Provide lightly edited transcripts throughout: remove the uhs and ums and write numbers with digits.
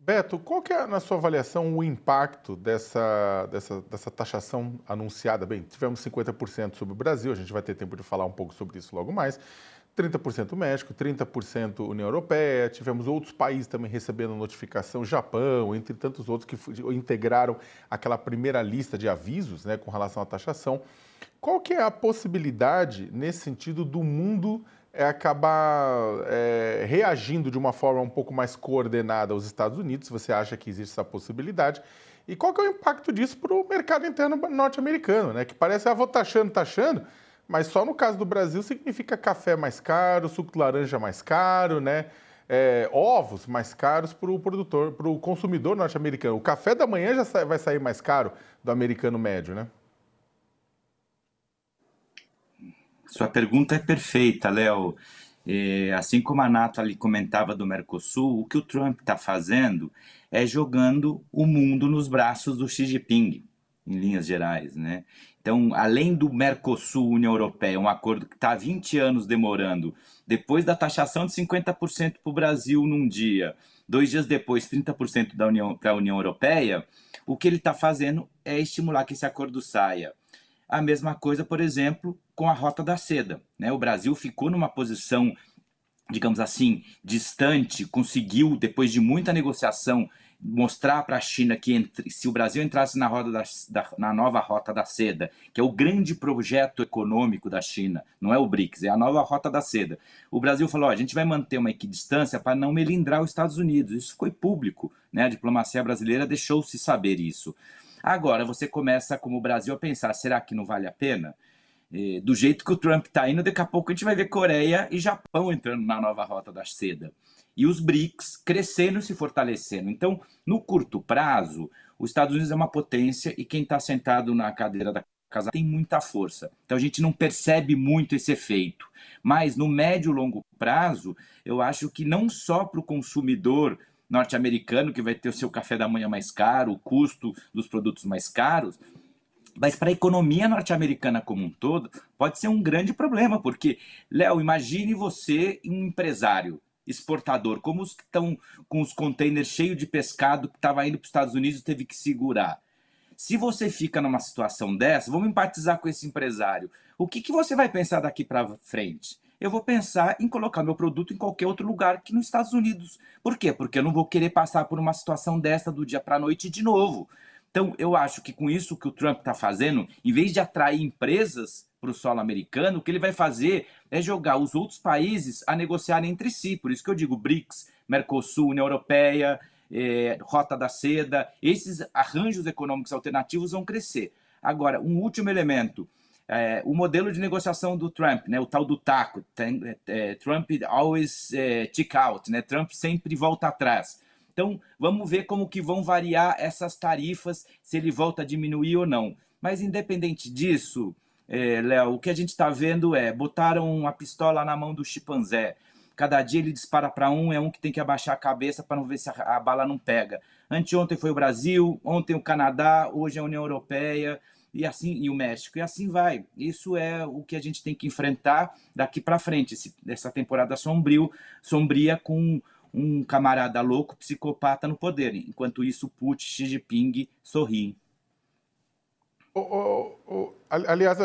Beto, qual que é, na sua avaliação, o impacto dessa taxação anunciada? Bem, tivemos 50% sobre o Brasil, a gente vai ter tempo de falar um pouco sobre isso logo mais. 30% México, 30% União Europeia, tivemos outros países também recebendo notificação, Japão, entre tantos outros que integraram aquela primeira lista de avisos, né, com relação à taxação. Qual que é a possibilidade, nesse sentido, do mundo acabar reagindo de uma forma um pouco mais coordenada aos Estados Unidos? Se você acha que existe essa possibilidade? E qual que é o impacto disso para o mercado interno norte-americano, né? Que parece, vou taxando, mas só no caso do Brasil significa café mais caro, suco de laranja mais caro, né? Ovos mais caros para o produtor, para o consumidor norte-americano. O café da manhã já vai sair mais caro do americano médio, né? Sua pergunta é perfeita, Léo. Assim como a Nathalie comentava do Mercosul, o que o Trump está fazendo é jogando o mundo nos braços do Xi Jinping, em linhas gerais, né? Então, além do Mercosul, União Europeia, um acordo que está há 20 anos demorando, depois da taxação de 50% para o Brasil num dia, 2 dias depois 30% para a União Europeia, o que ele está fazendo é estimular que esse acordo saia. A mesma coisa, por exemplo, com a Rota da Seda, né? O Brasil ficou numa posição, digamos assim, distante, conseguiu, depois de muita negociação, mostrar para a China que se o Brasil entrasse na nova Rota da Seda, que é o grande projeto econômico da China, não é o BRICS, é a nova Rota da Seda. O Brasil falou, a gente vai manter uma equidistância para não melindrar os Estados Unidos. Isso foi público, né? A diplomacia brasileira deixou-se saber isso. Agora, você começa, como o Brasil, a pensar, será que não vale a pena? Do jeito que o Trump está indo, daqui a pouco a gente vai ver Coreia e Japão entrando na nova Rota da Seda. E os BRICS crescendo e se fortalecendo. Então, no curto prazo, os Estados Unidos é uma potência e quem está sentado na cadeira da casa tem muita força. Então, a gente não percebe muito esse efeito. Mas, no médio e longo prazo, eu acho que não só para o consumidor norte-americano, que vai ter o seu café da manhã mais caro, o custo dos produtos mais caros, mas para a economia norte-americana como um todo, pode ser um grande problema, porque, Léo, imagine você um empresário exportador, como os que estão com os containers cheios de pescado que estava indo para os Estados Unidos e teve que segurar. Se você fica numa situação dessa, vamos empatizar com esse empresário. O que você vai pensar daqui para frente? Eu vou pensar em colocar meu produto em qualquer outro lugar que nos Estados Unidos. Por quê? Porque eu não vou querer passar por uma situação dessa do dia para a noite de novo. Então, eu acho que com isso que o Trump está fazendo, em vez de atrair empresas para o solo americano, o que ele vai fazer é jogar os outros países a negociarem entre si. Por isso que eu digo BRICS, Mercosul, União Europeia, Rota da Seda, esses arranjos econômicos alternativos vão crescer. Agora, um último elemento, o modelo de negociação do Trump, né, o tal do taco, Trump always check out, né, Trump sempre volta atrás. Então, vamos ver como que vão variar essas tarifas, se ele volta a diminuir ou não. Mas, independente disso, Léo, o que a gente está vendo botaram uma pistola na mão do chimpanzé. Cada dia ele dispara para um que tem que abaixar a cabeça para não ver se a bala não pega. Anteontem foi o Brasil, ontem o Canadá, hoje a União Europeia e o México. E assim vai. Isso é o que a gente tem que enfrentar daqui para frente, essa temporada sombria com um camarada louco, psicopata no poder. Enquanto isso, Putin, Xi Jinping sorri. Aliás,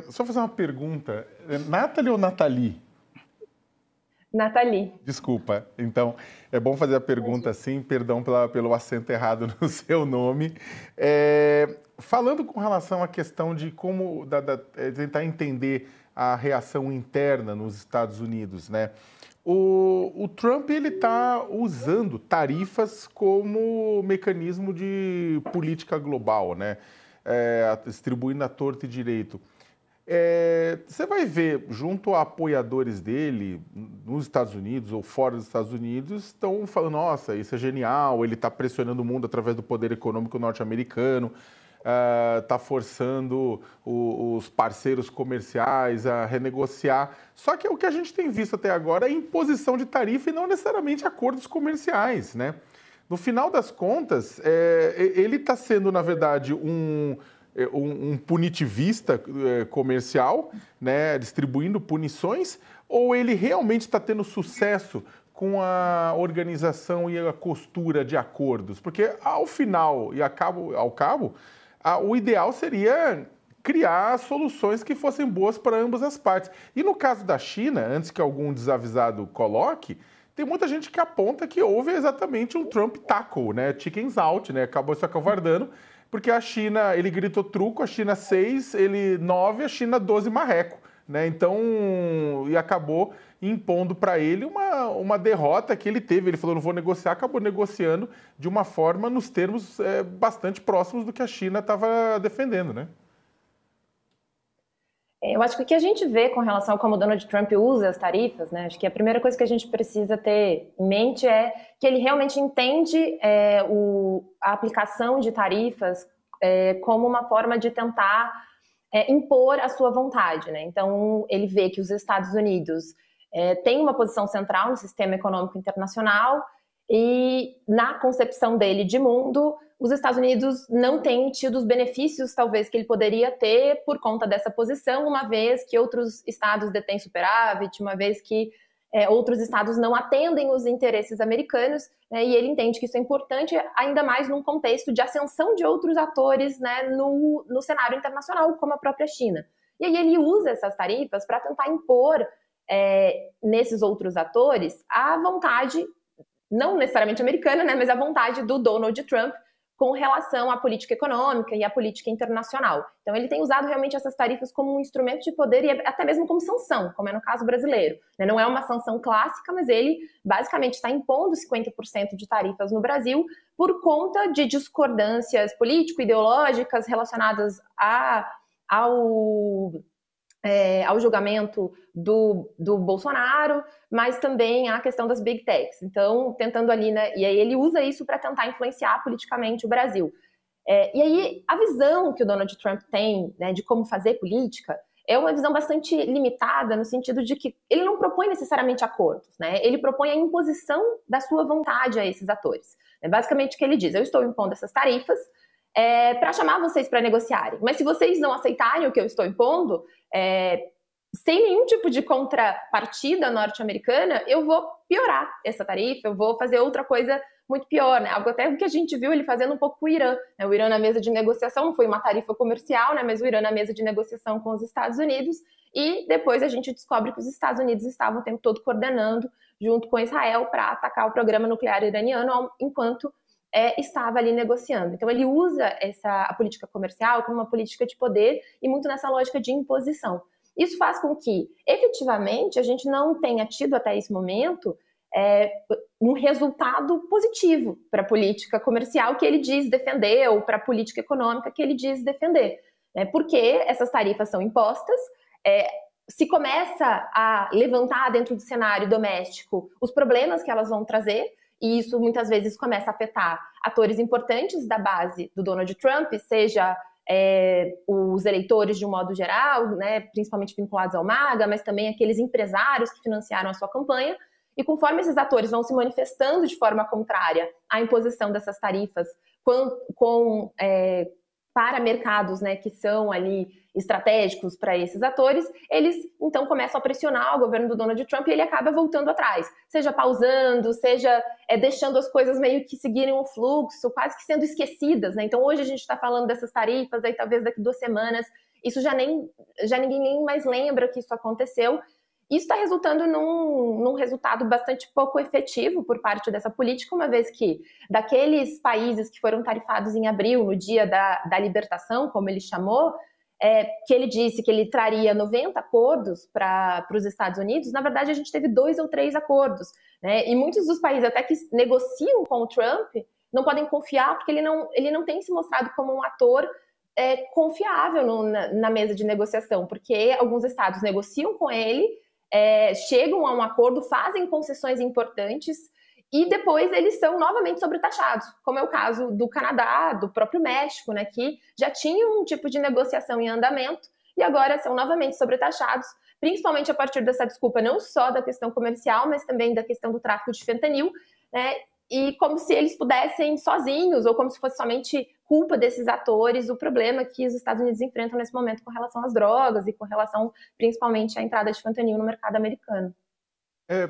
só fazer uma pergunta. Nathalie ou Nathalie? Nathalie. Desculpa. Então, é bom fazer a pergunta assim, perdão pelo acento errado no seu nome. Falando com relação à questão de como tentar entender a reação interna nos Estados Unidos, né? O Trump está usando tarifas como mecanismo de política global, né? Distribuindo a torta e direito. Você vai ver, junto a apoiadores dele, nos Estados Unidos ou fora dos Estados Unidos, estão falando, nossa, isso é genial, ele está pressionando o mundo através do poder econômico norte-americano, está forçando os parceiros comerciais a renegociar. Só que o que a gente tem visto até agora é imposição de tarifa e não necessariamente acordos comerciais, né? No final das contas, ele está sendo, na verdade, um punitivista comercial, né, distribuindo punições, ou ele realmente está tendo sucesso com a organização e a costura de acordos? Porque ao final e ao cabo, o ideal seria criar soluções que fossem boas para ambas as partes. E no caso da China, antes que algum desavisado coloque, tem muita gente que aponta que houve exatamente um Trump tackle, né? Chickens out, né? Acabou se acovardando, porque a China, ele gritou truco, a China 6, ele 9, a China 12 marreco, né? Então, e acabou impondo para ele uma derrota que ele teve. Ele falou, não vou negociar, acabou negociando de uma forma nos termos bastante próximos do que a China estava defendendo, né? Eu acho que o que a gente vê com relação a como o Donald Trump usa as tarifas, né? Acho que a primeira coisa que a gente precisa ter em mente é que ele realmente entende a aplicação de tarifas como uma forma de tentar impor a sua vontade, né? Então, ele vê que os Estados Unidos têm uma posição central no sistema econômico internacional e, na concepção dele de mundo, os Estados Unidos não têm tido os benefícios, talvez, que ele poderia ter por conta dessa posição, uma vez que outros estados detêm superávit, uma vez que outros estados não atendem os interesses americanos, né, e ele entende que isso é importante, ainda mais num contexto de ascensão de outros atores, né, no cenário internacional, como a própria China. E aí ele usa essas tarifas para tentar impor nesses outros atores a vontade, não necessariamente americana, né, mas a vontade do Donald Trump com relação à política econômica e à política internacional. Então, ele tem usado realmente essas tarifas como um instrumento de poder e até mesmo como sanção, como é no caso brasileiro. Não é uma sanção clássica, mas ele basicamente está impondo 50% de tarifas no Brasil por conta de discordâncias político-ideológicas relacionadas ao julgamento do Bolsonaro, mas também a questão das big techs. Então, tentando ali, né, e aí ele usa isso para tentar influenciar politicamente o Brasil. E aí, a visão que o Donald Trump tem, né, de como fazer política é uma visão bastante limitada, no sentido de que ele não propõe necessariamente acordos, né? Ele propõe a imposição da sua vontade a esses atores. Basicamente, o que ele diz, eu estou impondo essas tarifas para chamar vocês para negociarem, mas se vocês não aceitarem o que eu estou impondo, sem nenhum tipo de contrapartida norte-americana, eu vou piorar essa tarifa, eu vou fazer outra coisa muito pior, né? Algo até que a gente viu ele fazendo um pouco com o Irã, né? O Irã na mesa de negociação, não foi uma tarifa comercial, né? Mas o Irã na mesa de negociação com os Estados Unidos, e depois a gente descobre que os Estados Unidos estavam o tempo todo coordenando junto com Israel para atacar o programa nuclear iraniano, enquanto estava ali negociando. Então ele usa a política comercial como uma política de poder e muito nessa lógica de imposição. Isso faz com que, efetivamente, a gente não tenha tido até esse momento um resultado positivo para a política comercial que ele diz defender ou para a política econômica que ele diz defender. Porque essas tarifas são impostas, se começa a levantar dentro do cenário doméstico os problemas que elas vão trazer, e isso muitas vezes começa a afetar atores importantes da base do Donald Trump, seja os eleitores de um modo geral, né, principalmente vinculados ao MAGA, mas também aqueles empresários que financiaram a sua campanha. E conforme esses atores vão se manifestando de forma contrária à imposição dessas tarifas para mercados, né, que são ali estratégicos para esses atores, eles então começam a pressionar o governo do Donald Trump e ele acaba voltando atrás, seja pausando, seja deixando as coisas meio que seguirem um fluxo, quase que sendo esquecidas, né? Então hoje a gente está falando dessas tarifas, aí talvez daqui 2 semanas, isso já ninguém nem mais lembra que isso aconteceu. Isso está resultando num resultado bastante pouco efetivo por parte dessa política, uma vez que daqueles países que foram tarifados em abril, no dia da libertação, como ele chamou, que ele disse que ele traria 90 acordos para os Estados Unidos, na verdade a gente teve 2 ou 3 acordos, né? E muitos dos países até que negociam com o Trump não podem confiar, porque ele não tem se mostrado como um ator confiável na mesa de negociação, porque alguns estados negociam com ele, chegam a um acordo, fazem concessões importantes e depois eles são novamente sobretaxados, como é o caso do Canadá, do próprio México, né, que já tinham um tipo de negociação em andamento e agora são novamente sobretaxados, principalmente a partir dessa desculpa não só da questão comercial, mas também da questão do tráfico de fentanil, né, e como se eles pudessem sozinhos, ou como se fosse somente culpa desses atores, o problema que os Estados Unidos enfrentam nesse momento com relação às drogas e com relação principalmente à entrada de fentanil no mercado americano.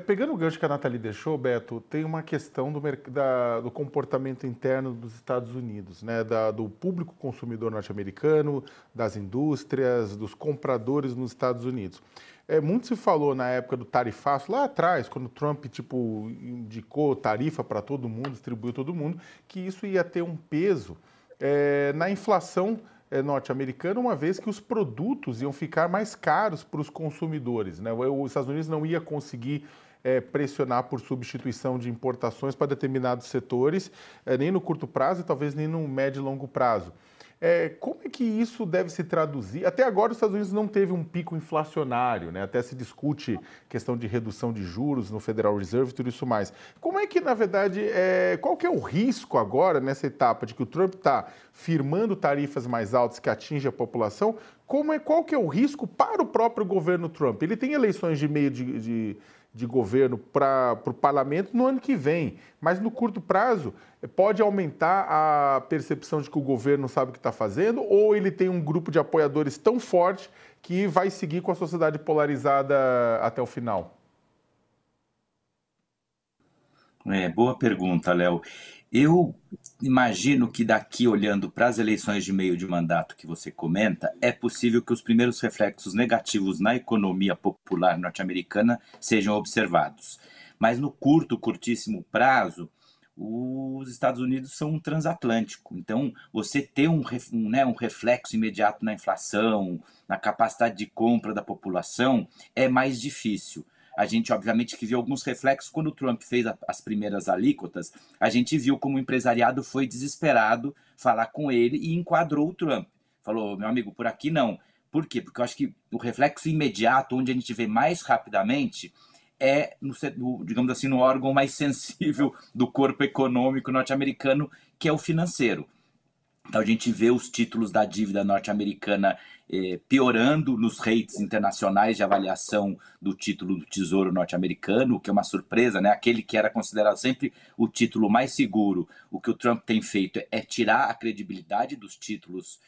Pegando o gancho que a Nathalie deixou, Beto, tem uma questão do comportamento interno dos Estados Unidos, né? Do público consumidor norte-americano, das indústrias, dos compradores nos Estados Unidos. Muito se falou na época do tarifaço, lá atrás, quando o Trump tipo, indicou tarifa para todo mundo, distribuiu todo mundo, que isso ia ter um peso na inflação norte-americana, uma vez que os produtos iam ficar mais caros para os consumidores, né? Os Estados Unidos não ia conseguir pressionar por substituição de importações para determinados setores, nem no curto prazo e talvez nem no médio e longo prazo. Como é que isso deve se traduzir? Até agora os Estados Unidos não teve um pico inflacionário, né? Até se discute questão de redução de juros no Federal Reserve e tudo isso mais. Como é que, na verdade, qual que é o risco agora, nessa etapa de que o Trump está firmando tarifas mais altas que atingem a população? Qual que é o risco para o próprio governo Trump? Ele tem eleições de meio de governo para o parlamento no ano que vem, mas no curto prazo pode aumentar a percepção de que o governo não sabe o que está fazendo, ou ele tem um grupo de apoiadores tão forte que vai seguir com a sociedade polarizada até o final? Boa pergunta, Léo. Eu imagino que daqui, olhando para as eleições de meio de mandato que você comenta, é possível que os primeiros reflexos negativos na economia popular norte-americana sejam observados. Mas no curtíssimo prazo, os Estados Unidos são um transatlântico. Então, você ter um reflexo imediato na inflação, na capacidade de compra da população, é mais difícil. A gente, obviamente, que viu alguns reflexos quando o Trump fez as primeiras alíquotas, a gente viu como o empresariado foi desesperado falar com ele e enquadrou o Trump. Falou, meu amigo, por aqui não. Por quê? Porque eu acho que o reflexo imediato, onde a gente vê mais rapidamente, digamos assim, no órgão mais sensível do corpo econômico norte-americano, que é o financeiro. Então a gente vê os títulos da dívida norte-americana piorando nos rates internacionais de avaliação do título do Tesouro norte-americano, o que é uma surpresa, né? Aquele que era considerado sempre o título mais seguro. O que o Trump tem feito é tirar a credibilidade dos títulos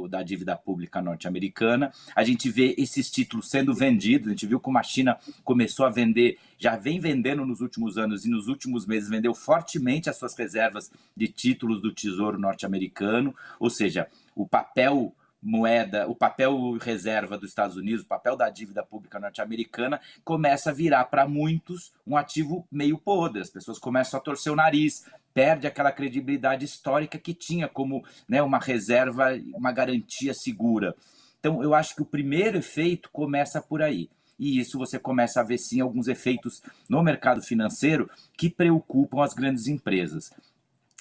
da dívida pública norte-americana. A gente vê esses títulos sendo vendidos, a gente viu como a China começou a vender, já vem vendendo nos últimos anos e nos últimos meses vendeu fortemente as suas reservas de títulos do Tesouro norte-americano, ou seja, o papel moeda, o papel reserva dos Estados Unidos, o papel da dívida pública norte-americana começa a virar para muitos um ativo meio podre. As pessoas começam a torcer o nariz, perde aquela credibilidade histórica que tinha como, né, uma reserva, uma garantia segura. Então, eu acho que o primeiro efeito começa por aí. E isso você começa a ver, sim, alguns efeitos no mercado financeiro que preocupam as grandes empresas.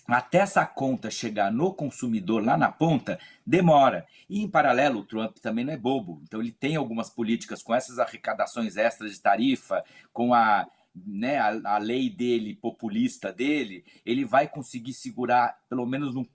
Até essa conta chegar no consumidor lá na ponta, demora. E, em paralelo, o Trump também não é bobo. Então, ele tem algumas políticas com essas arrecadações extras de tarifa, com a lei dele, populista dele, ele vai conseguir segurar, pelo menos num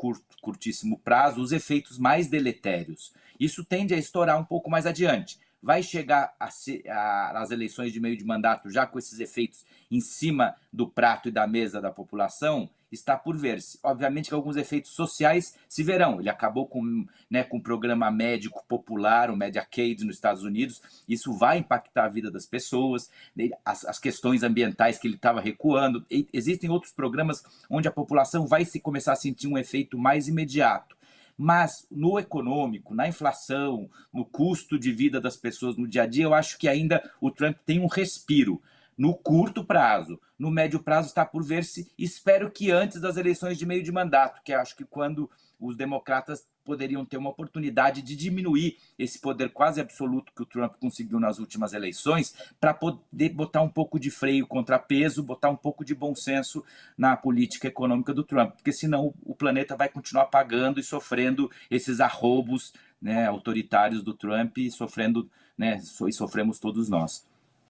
curtíssimo prazo, os efeitos mais deletérios. Isso tende a estourar um pouco mais adiante. Vai chegar às eleições de meio de mandato já com esses efeitos em cima do prato e da mesa da população? Está por ver-se. Obviamente que alguns efeitos sociais se verão. Ele acabou com um programa médico popular, o Medicaid nos Estados Unidos. Isso vai impactar a vida das pessoas, as questões ambientais que ele estava recuando. E existem outros programas onde a população vai começar a sentir um efeito mais imediato. Mas no econômico, na inflação, no custo de vida das pessoas no dia a dia, eu acho que ainda o Trump tem um respiro. No curto prazo, no médio prazo está por ver-se, espero que antes das eleições de meio de mandato, que eu acho que quando os democratas poderiam ter uma oportunidade de diminuir esse poder quase absoluto que o Trump conseguiu nas últimas eleições, para poder botar um pouco de freio contrapeso, botar um pouco de bom senso na política econômica do Trump, porque senão o planeta vai continuar pagando e sofrendo esses arroubos, né, autoritários do Trump e sofremos todos nós.